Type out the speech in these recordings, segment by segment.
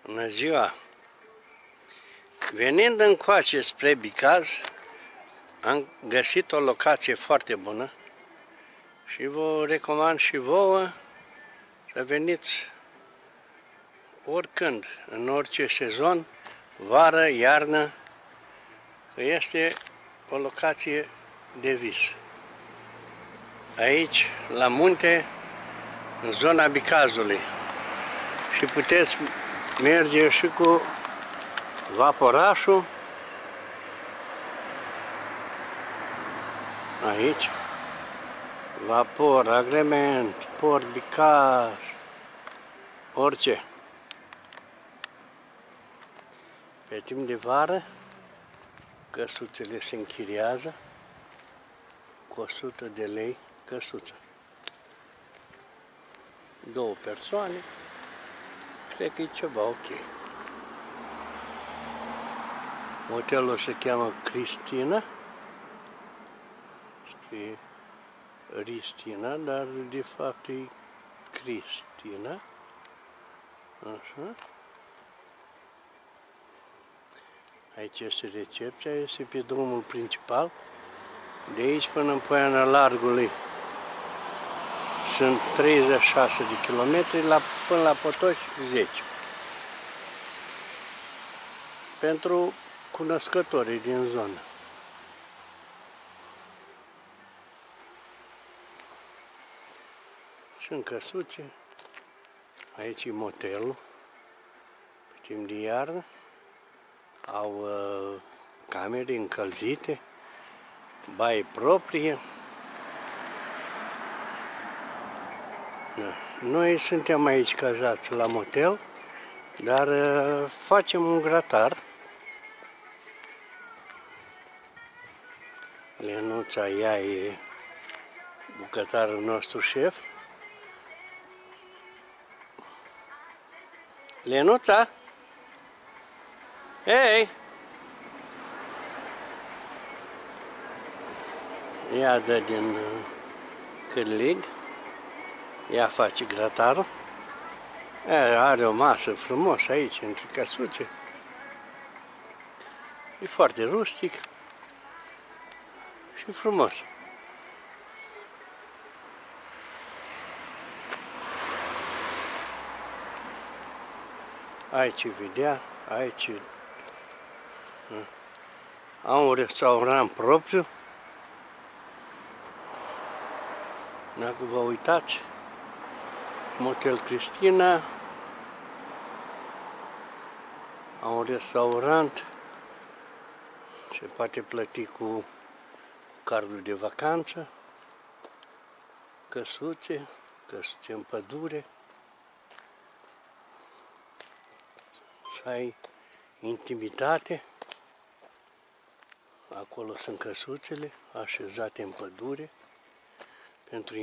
Bună ziua! Venind încoace spre Bicaz, am găsit o locație foarte bună și vă recomand și vouă să veniți oricând, în orice sezon, vară, iarnă, că este o locație de vis. Aici, la munte, în zona Bicazului, și puteți merge și cu vaporașul aici, vapor, agrement, port Bicaz, orice. Pe timp de vară, căsuțele se închiriază cu 100 de lei căsuță. 2 persoane, cred că e ceva ok. Motelul se cheamă Cristina, scrie Ristina, dar de fapt e Cristina. Așa. Aici este recepția, este pe drumul principal. De aici până în Poiana Largului sunt 36 de kilometri, până la Potoci 10. Pentru cunoscătorii din zonă. Și în căsuțe, aici e motelul, pe timp de iarnă, au camere încălzite, baie proprie. Da. Noi suntem aici cazați la motel, dar facem un grătar. Lenuța, ea e bucătarul nostru șef. Lenuța? Hei! Ea dă din cârlig, ea face grătarul. Are o masă frumos aici, între căsuțe. E foarte rustic și frumos. Aici vedea, aici am un restaurant propriu. Dacă vă uitați, Motel Cristina, am un restaurant, se poate plăti cu cardul de vacanță, căsuțe în pădure, să ai intimitate. Acolo sunt căsuțele așezate în pădure pentru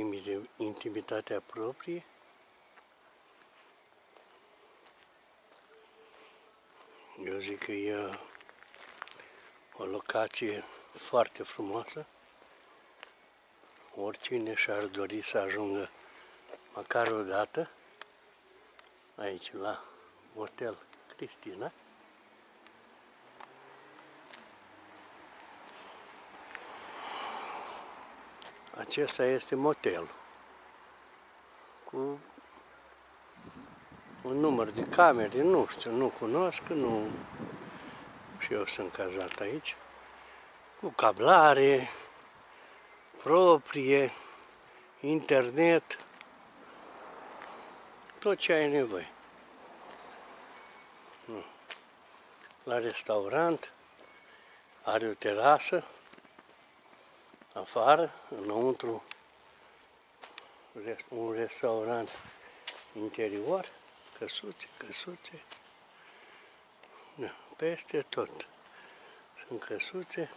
intimitatea proprie. Eu zic că e o locație foarte frumoasă. Oricine și-ar dori să ajungă măcar o dată aici la Motel Cristina. Acesta este motelul, cu un număr de camere, nu știu, nu cunosc, nu. Și eu sunt cazat aici, cu cablare proprie, internet, tot ce ai nevoie. La restaurant are o terasă, afară, înăuntru, un restaurant interior, căsuțe, da, peste tot sunt căsuțe.